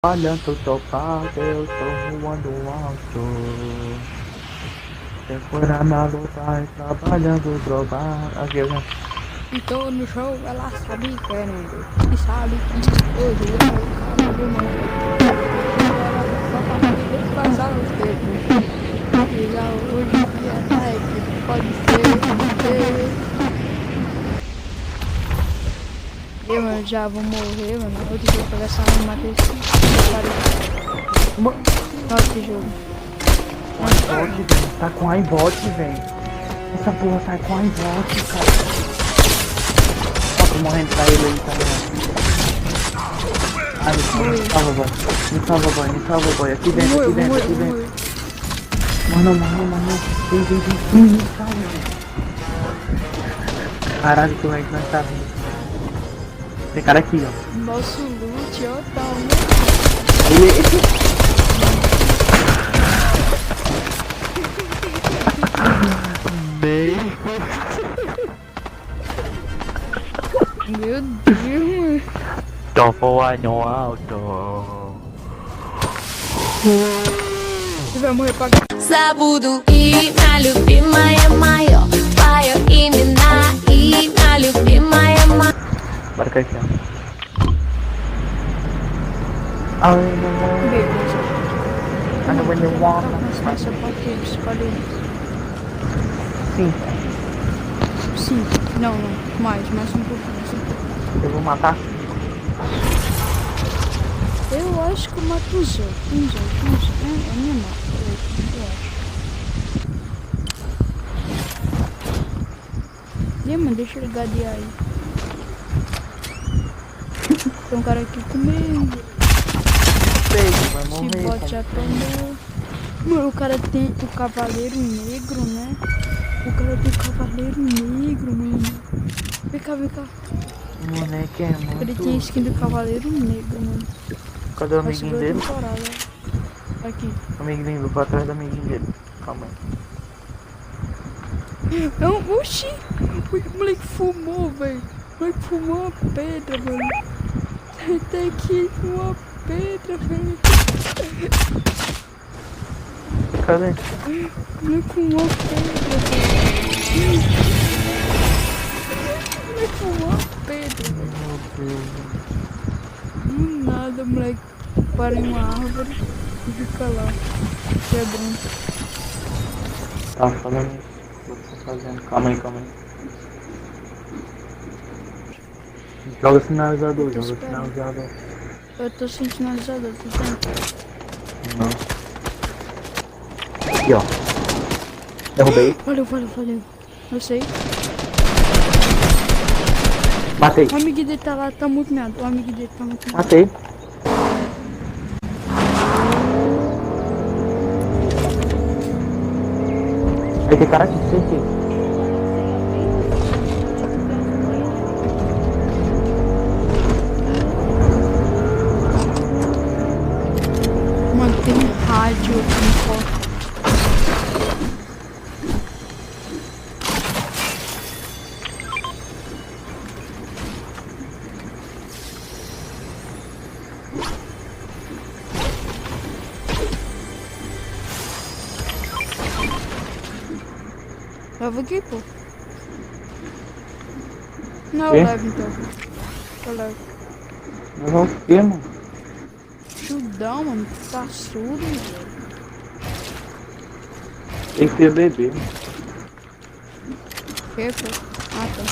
Olhando tocado, eu tô voando alto. Segura na luta e trabalhando drogado. Aqui, né? E tô no show, ela sabe querendo. E sabe que hoje é o cara do mundo. Ela só pra passar o tempo. E já hoje em dia tá equipe, pode ser. Eu, mano, já vou morrer, mano. Eu tenho que pegar essa arma desse. Olha esse jogo. Aimbot, velho. Tá com aimbot, velho. Essa porra tá com aimbot, cara. Ó, tô morrendo pra ele aí, tá vendo? Ai, me salva, boy. Me salva, boy. Me salva, boy. Aqui dentro, aqui dentro, aqui dentro. Mano. Vem. Me salva, velho. Caralho, que o rank nós tá vindo. Tem cara aqui, ó. Nosso loot, ó, tá Meu Deus, mano. Tô voando alto. Você vai morrer pra Забуду имя любимая мое, твое имя любимая моя. Bora cair aqui, ó. I know when you want. Nossa, pode escolher. Sim, Sim. Não. Mais um pouquinho. eu vou matar. Eu acho que eu mato uns outros. É minha mata, eu acho. E, mano, deixa eu ligar de aí. Tem um cara aqui comigo. Vai Esse morrer. bot já tomou. Mano, o cara tem o cavaleiro negro, né? O cara tem o cavaleiro negro, mano. Vem cá. O moleque é muito... Ele tem skin do cavaleiro negro, mano. Cadê o Vai amiguinho subir a dele? temporada. Aqui. O amiguinho, vou atrás do amiguinho dele. Calma aí. Não, oxi! O moleque fumou, velho. O moleque fumou uma pedra, mano. Tem aqui uma pedra, velho. Cadê? O moleque fumou uma pedra, velho. O moleque fumou uma pedra, velho. Meu Deus. Do nada, moleque. Para em uma árvore e fica lá. Quebrando. Tá falando isso. O que eu tô fazendo? Calma aí. Joga sinalizador. Eu tô sem sinalizador, tu tem? Não. Aqui, ó. Derrubei. Valeu. Eu sei. Matei. O amigo dele tá lá, tá muito meado. Matei. Aí tem cara aqui, certeza. Mano, tem rádio aqui no foco. Leva aqui, pô. Não, eu levo então. Eu levo. Mas não o que, mano? Chudão, mano. Tá surdo, mano. Tem que ter bebê. Que, pô? Ah, tá.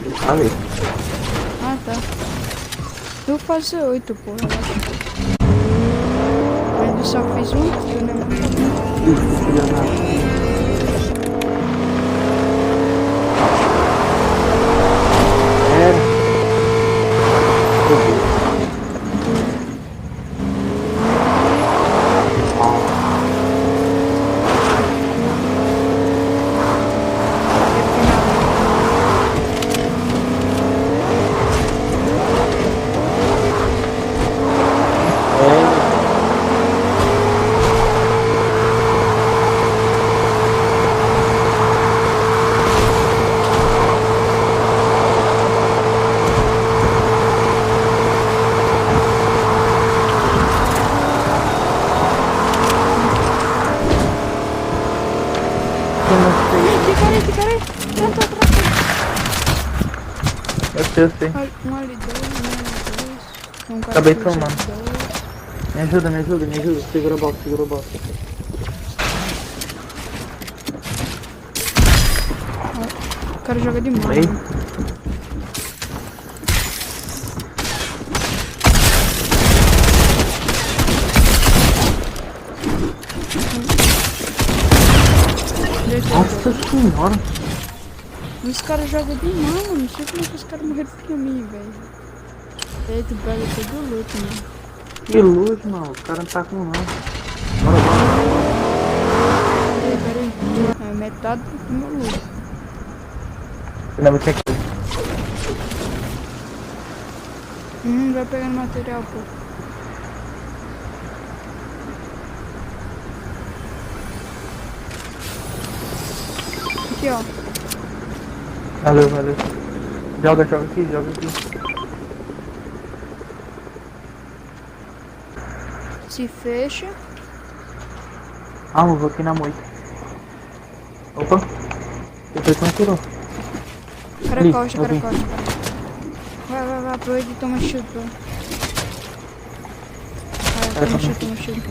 Eu falei. Ah, tá. Eu vou fazer 8, pô. Relaxa. Mas eu só fiz um kill, né, mano? Isso, filha da... Eu sei. Um ali, dois. Um cara Acabei que tomando. usa dois. Me ajuda, me ajuda, me ajuda. Segura a bola, segura a bola. O cara joga demais. Aí. Né? Nossa senhora. Os caras jogam demais, mano. Não sei como é que os caras morreram pra mim, velho. Eita, pega todo luto, mano. Que luz, mano. O cara não tá com não. Bora, bora. Peraí. É metade do meu luto. Ainda vou ter que... Vai pegando material, pô. Aqui, ó. Valeu, valeu. Joga, joga aqui, joga aqui. Se fecha. Ah, eu vou aqui na moita. Opa. Depois que me atirou. Cara, Ali, costa, eu cara, vi. costa. Vai, aproveita e toma chute, pô. Vai, toma chute.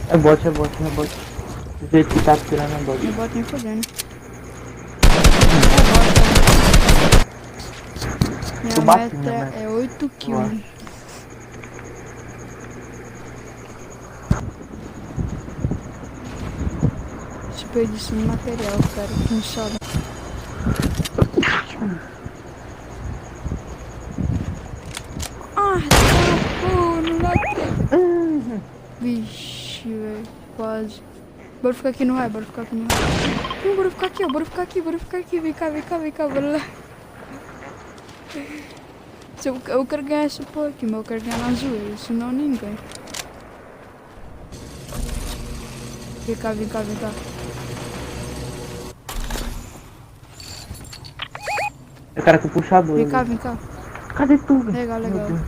É bot, é bot, é bot. Do jeito que tá atirando é bot. Não bota nem fodendo. Tu Minha bate, meta minha meta. é 8 kills. Desperdício de material, cara. Que não sobe. Ah, tá, pô, não dá tempo. Vixe, velho. Quase. Bora ficar aqui no raio, bora ficar aqui no raio. Não, bora ficar aqui, ó. Bora ficar aqui. Vem cá, bora lá. Se eu quero ganhar essa porra aqui, mas eu quero ganhar na zoeira, senão ninguém. Vem cá. Eu quero que o puxador. Vem cá. Cadê tu, velho? Legal. Meu Deus.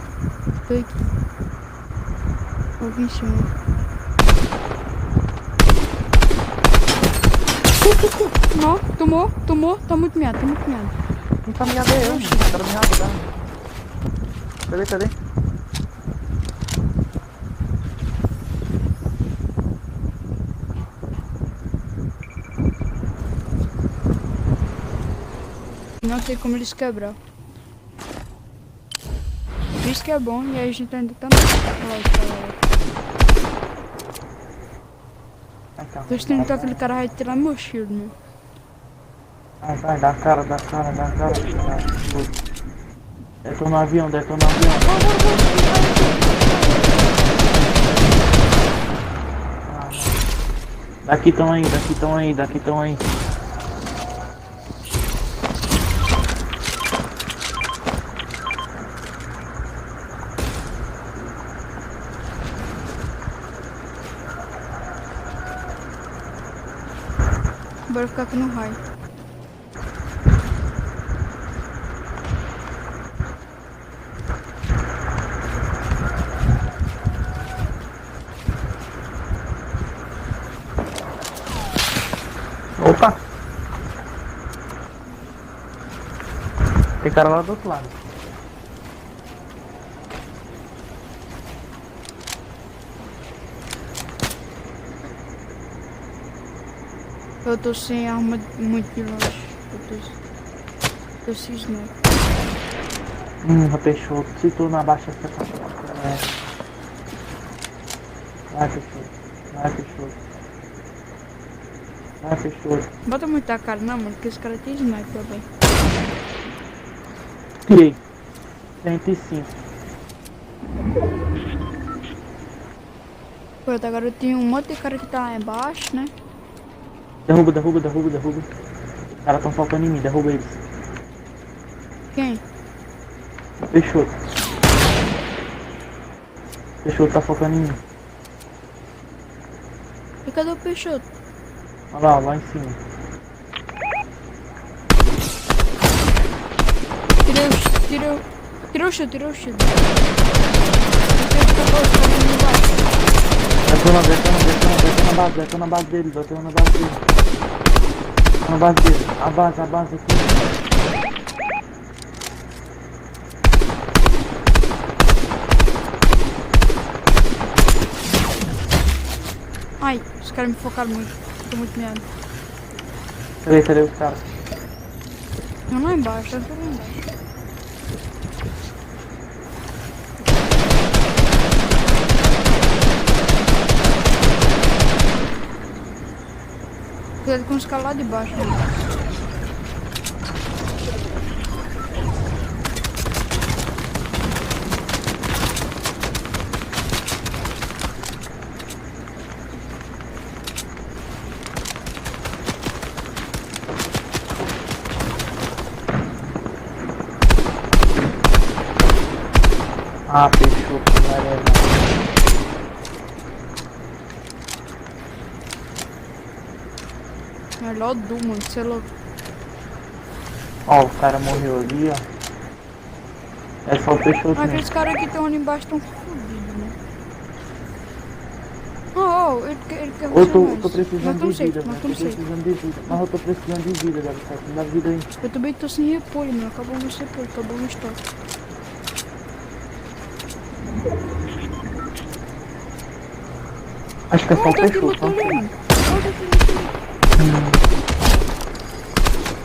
Tô aqui. Vou vir em cima. Não, tomou. Tá muito miado. Não tá miado aí, eu. Quero me rabudar. Cadê? Não tem como eles quebrar. Isso que é bom, e aí a gente ainda tá no... Tô estranho que aquele cara vai tirar meu shield, né? Vai, dá cara. Detona o avião. Daqui estão aí. Bora ficar aqui no raio. Opa! Tem cara lá do outro lado. Eu tô sem arma muito de longe. Tô sem sniper. Fechou. Se tu não abaixa essa caixa. Vai, fechou. Bota muita cara não, mano, porque esse cara tem sniper também. Tirei. 105. Pronto, agora eu tenho um monte de cara que tá lá embaixo, né? Derruba. Os caras tão focando em mim, derruba eles. Quem? Fechou, tá focando em mim. E cadê o Peixoto? Olha lá em cima. Tirou o shield. Detona a base dele. A base aqui. Ai, os caras me focaram muito. Tô muito meado. Cadê os caras? Não, lá embaixo, tá tudo lá embaixo. Cuidado com os caras lá de baixo. Né? Ah, fechou, que vai levar. Melhor do mano, você é louco. Ó, o cara morreu ali, ó. É só o Peixoto Ah, aqueles mesmo. caras que estão ali embaixo estão fodidos, né? Oh, ele quer Eu tô mais. precisando de Safe, vida, nós velho. Tô estamos safe. precisando de vida. Mas eu tô precisando de vida, deve ser. Me dá vida aí. Eu também tô sem repolho, mano. Acabou meu repolho, acabou meu estoque. Acho que é só o Tá aqui, Peixoto, botou não ali, sei. mano. Olha aqui, botou ali.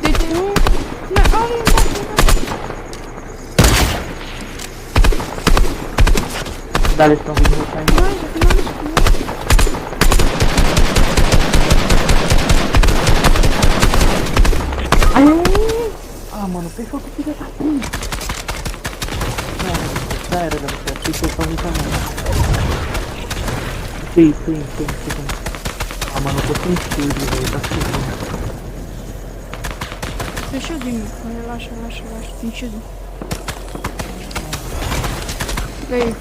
Deitei um. Não, olha embaixo. Dá, eles estão vindo no sangue. Mais, aqui mais. Ah, mano, o Peixoto filha da puta. Já era, deve ser. Peixoto pra mim também. Sim. Ah, mano, eu tô sem shield, velho. Tá subindo. Fechadinho, relaxa. Tem shield. E aí?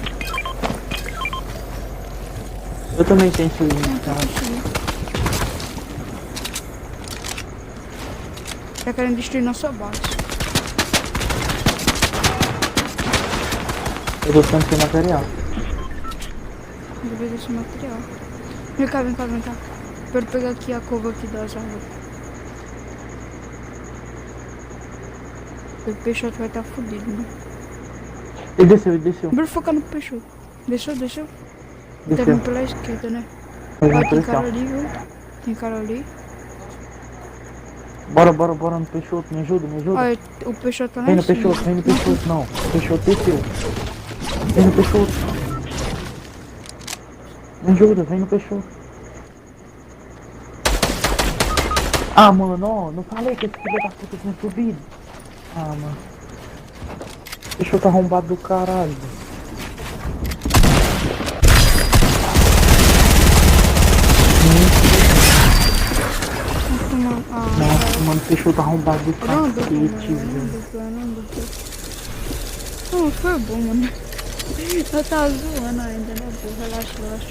Eu também tenho shield, então. Tá querendo destruir nossa base. Eu tô tentando ter material. Vou ver esse material. Vem cá. Quero pegar aqui a cova aqui das árvores. O Peixoto vai estar fudido, né? Ele desceu. Bora focar no Peixoto. Desceu. Tá vindo pela esquerda, né? Faz Ó, uma tem pressão. cara ali, viu? Tem cara ali. Bora no Peixoto, me ajuda. Olha, o Peixoto tá lá Vem em no cima. Peixoto, não. O Peixoto desceu. Vem no Peixoto. Me ajuda, vem no Peixoto. Ah, mano, não falei que esse filho da puta tinha subido. Ah, mano. Peixoto arrombado do caralho. Nossa, mano, Peixoto arrombado do cacete, velho. Não, foi bom, mano. Eu tava zoando ainda, né? Relaxa.